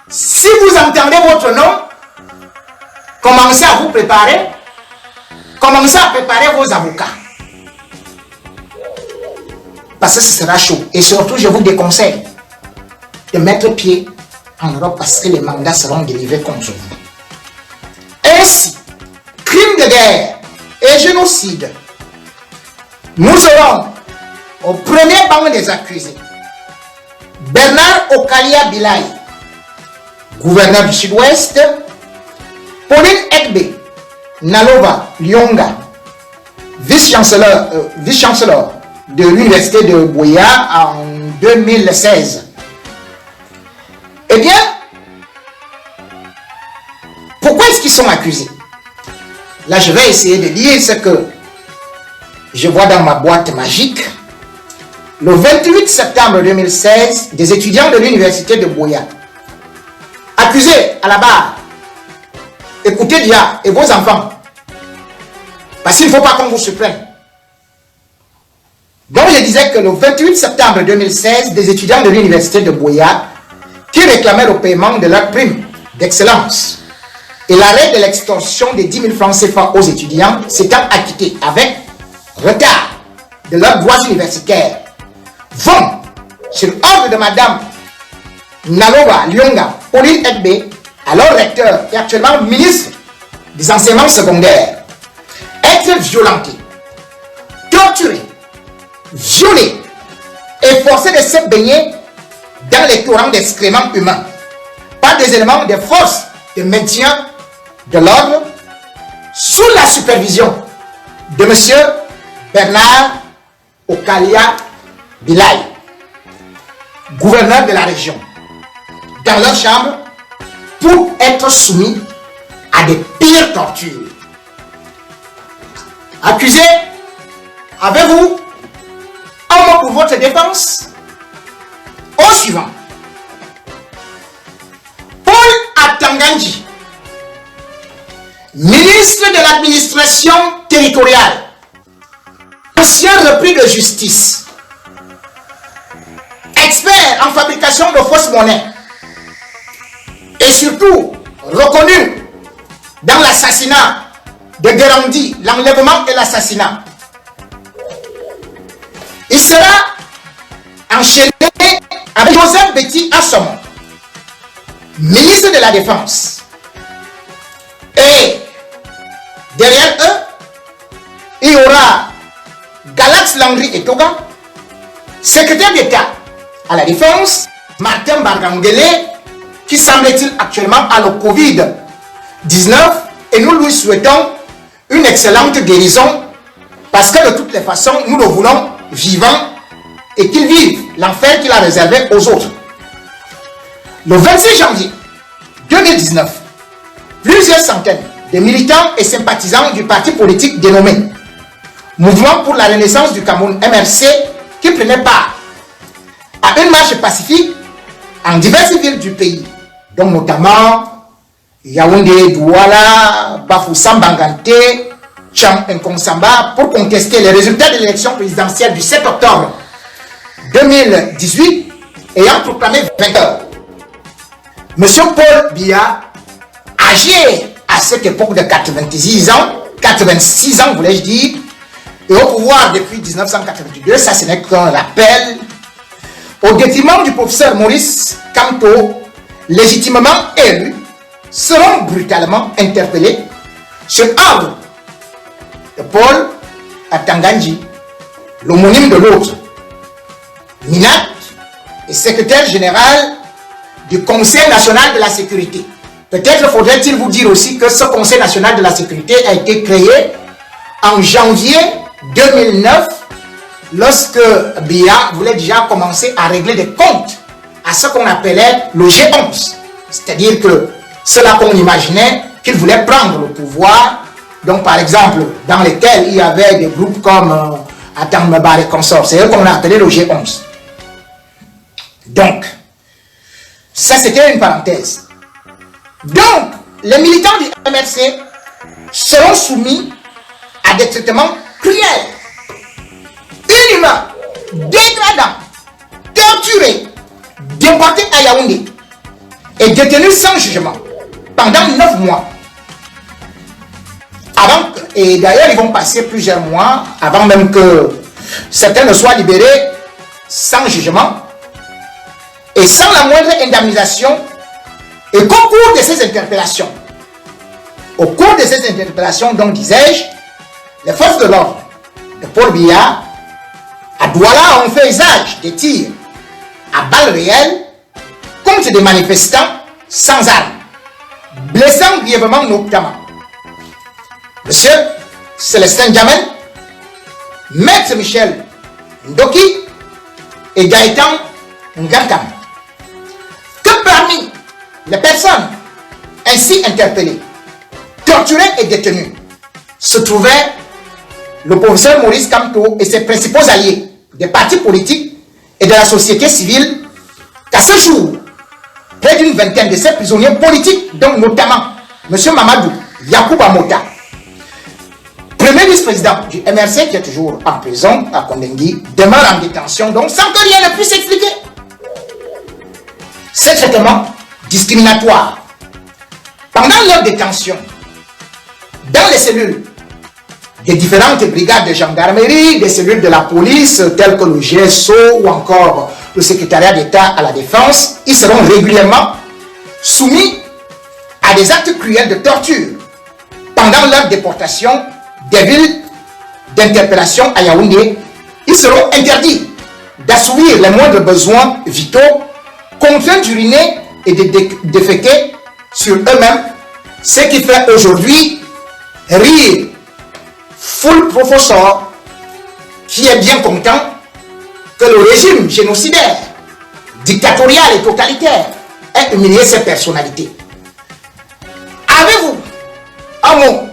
Si vous entendez votre nom, commencez à vous préparer. Commencez à préparer vos avocats. Parce que ce sera chaud. Et surtout, je vous déconseille de mettre pied en Europe parce que les mandats seront délivrés contre vous. Ainsi, crime de guerre et génocide. Nous serons au premier banc des accusés. Bernard Okalia Bilai, gouverneur du Sud-Ouest. Pauline Ekbe Nalova Lyonga, vice-chancelleur de l'université de Buea en 2016. Eh bien, pourquoi est-ce qu'ils sont accusés? Là, je vais essayer de lire ce que je vois dans ma boîte magique. Le 28 septembre 2016, des étudiants de l'université de Buea, accusés à la barre. Écoutez Dia et vos enfants, parce qu'il ne faut pas qu'on vous surprenne. Donc je disais que le 28 septembre 2016, des étudiants de l'université de Buea qui réclamaient le paiement de leur prime d'excellence et l'arrêt de l'extorsion des 10 000 francs CFA aux étudiants s'étant acquittés avec retard de leurs droits universitaires, vont, sur ordre de Madame Nalova Lyonga Pauline Ekbe, alors recteur et actuellement ministre des enseignements secondaires, être violenté, torturé, violé et forcé de se baigner dans les torrents d'excréments humains par des éléments des forces de maintien de l'ordre sous la supervision de M. Bernard Okalia Bilai, gouverneur de la région, dans leur chambre pour être soumis à des pires tortures. Accusé, avez-vous un mot pour votre défense? Au suivant, Paul Atanganji, ministre de l'administration territoriale, ancien repris de justice, expert en fabrication de fausses monnaies et surtout reconnu dans l'assassinat de Guérandi, l'enlèvement et l'assassinat. Il sera enchaîné avec Joseph Betty Assomo, ministre de la Défense. Et derrière eux, il y aura Galax Landry et Toga, secrétaire d'État à la Défense, Martin Bargangele, qui semble-t-il actuellement à le Covid-19, et nous lui souhaitons une excellente guérison, parce que de toutes les façons, nous le voulons vivant et qu'il vive l'enfer qu'il a réservé aux autres. Le 26 janvier 2019, plusieurs centaines de militants et sympathisants du parti politique dénommé Mouvement pour la Renaissance du Cameroun, MRC, qui prenaient part à une marche pacifique en diverses villes du pays, dont notamment Yaoundé, Douala, Bafoussam, Bangante, Cham Nkonsamba, pour contester les résultats de l'élection présidentielle du 7 octobre 2018, ayant proclamé vainqueur Monsieur Paul Biya, âgé à cette époque de 86 ans, voulais-je dire, et au pouvoir depuis 1982, ça ce n'est qu'un rappel, au détriment du professeur Maurice Kamto, légitimement élu, seront brutalement interpellés sur ordre de Paul Atanganji, l'homonyme de l'autre, Minat et secrétaire général du Conseil national de la sécurité. Peut-être faudrait-il vous dire aussi que ce Conseil national de la sécurité a été créé en janvier 2009, lorsque Biya voulait déjà commencer à régler des comptes à ce qu'on appelait le G11. C'est-à-dire que cela qu'on imaginait qu'il voulait prendre le pouvoir, donc par exemple dans lesquels il y avait des groupes comme Atambabar et consorts, c'est eux qu'on a appelé le G11. Donc, ça c'était une parenthèse. Donc, les militants du MRC seront soumis à des traitements cruels, inhumains, dégradants, torturés, déportés à Yaoundé, est détenu sans jugement pendant 9 mois. Avant, et d'ailleurs, ils vont passer plusieurs mois avant même que certains ne soient libérés sans jugement et sans la moindre indemnisation. Et qu'au cours de ces interpellations, donc disais-je, les forces de l'ordre de Paul Biya à Douala ont fait usage des tirs à balles réelles contre des manifestants sans armes, blessant grièvement notamment Monsieur Célestin Djamel, Maître Michel Ndoki et Gaëtan Ngankam. Que parmi les personnes ainsi interpellées, torturées et détenues, se trouvait le professeur Maurice Kamto et ses principaux alliés des partis politiques et de la société civile, qu'à ce jour, près d'une vingtaine de ces prisonniers politiques, dont notamment M. Mamadou Yacouba Mota, premier vice-président du MRC qui est toujours en prison à Kondengui, demeure en détention, donc sans que rien ne puisse s'expliquer. Ces traitements discriminatoires pendant leur détention dans les cellules des différentes brigades de gendarmerie, des cellules de la police telles que le GSO ou encore le secrétariat d'État à la défense, ils seront régulièrement soumis à des actes cruels de torture pendant leur déportation des villes d'interpellation à Yaoundé. Ils seront interdits d'assouvir les moindres besoins vitaux, contraints d'uriner et de déféquer sur eux-mêmes, ce qui fait aujourd'hui rire Full Professor, qui est bien content que le régime génocidaire, dictatorial et totalitaire ait humilié ces personnalités. Avez-vous un mot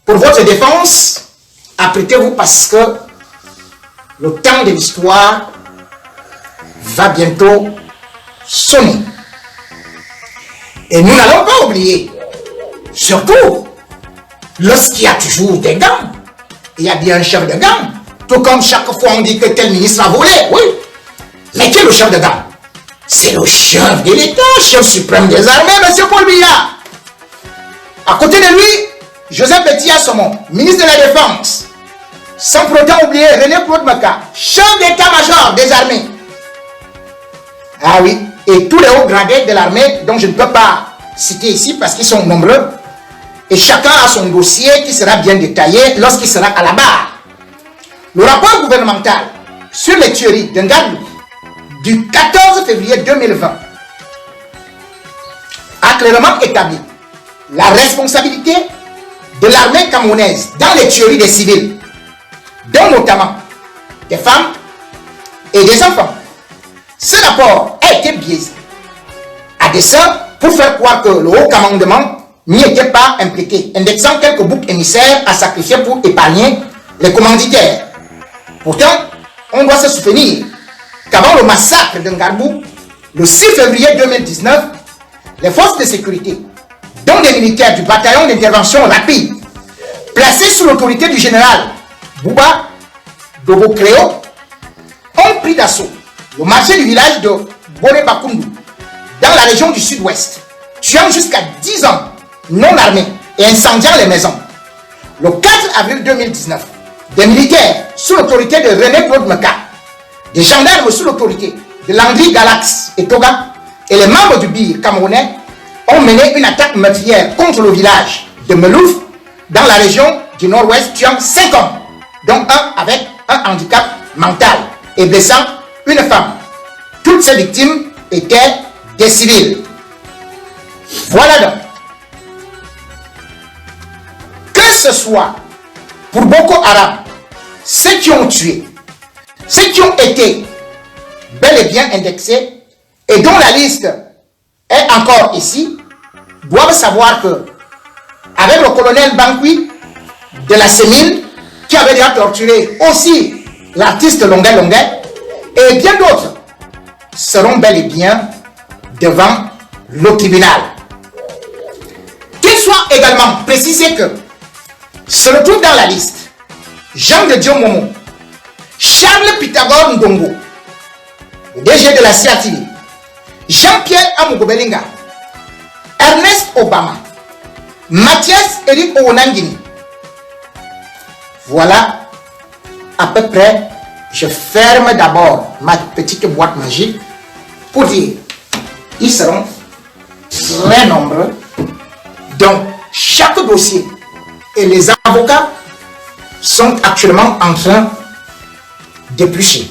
pour votre défense? Apprêtez-vous parce que le temps de l'histoire va bientôt sonner. Et nous n'allons pas oublier, surtout lorsqu'il y a toujours des gangs, il y a bien un chef de gang. Tout comme chaque fois on dit que tel ministre a volé, oui. Mais qui est le chef de gang? C'est le chef de l'État, chef suprême des armées, M. Paul Biya. À côté de lui, Joseph Betia Somon, ministre de la Défense. Sans pour autant oublier René Claude Maka, chef d'état-major des armées. Ah oui, et tous les hauts gradés de l'armée, dont je ne peux pas citer ici parce qu'ils sont nombreux. Et chacun a son dossier qui sera bien détaillé lorsqu'il sera à la barre. Le rapport gouvernemental sur les tueries de Ngadou du 14 février 2020 a clairement établi la responsabilité de l'armée camerounaise dans les tueries des civils, dont notamment des femmes et des enfants. Ce rapport a été biaisé à dessein pour faire croire que le haut commandement n'y était pas impliqué, indexant quelques boucs émissaires à sacrifier pour épargner les commanditaires. Pourtant, on doit se souvenir qu'avant le massacre de Ngarbou, le 6 février 2019, les forces de sécurité, dont des militaires du bataillon d'intervention rapide, placés sous l'autorité du général Bouba Dobo-Créo, ont pris d'assaut le marché du village de Bone-Bakundu, dans la région du sud-ouest, tuant jusqu'à 10 hommes non armés et incendiant les maisons. Le 4 avril 2019, des militaires sous l'autorité de René Claude Meka, des gendarmes sous l'autorité de Landry Galax et Toga et les membres du BIR camerounais ont mené une attaque meurtrière contre le village de Melouf dans la région du nord-ouest, tuant 5 hommes, dont un avec un handicap mental et blessant une femme. Toutes ces victimes étaient des civils. Voilà donc. Que ce soit pour Boko Haram, ceux qui ont tué, ceux qui ont été bel et bien indexés et dont la liste est encore ici, doivent savoir que avec le colonel Bankui de la Sémine, qui avait déjà torturé aussi l'artiste Longuet Longuet, et bien d'autres seront bel et bien devant le tribunal. Qu'il soit également précisé que se retrouve dans la liste Jean de Dieu Momo, Charles Pythagore Ndongo, le DG de la CATV, Jean-Pierre Amugobelinga, Ernest Obama, Mathias Eric Ounangini. Voilà à peu près. Je ferme d'abord ma petite boîte magique pour dire ils seront très nombreux. Donc chaque dossier et les avocats sont actuellement en train d'éplucher.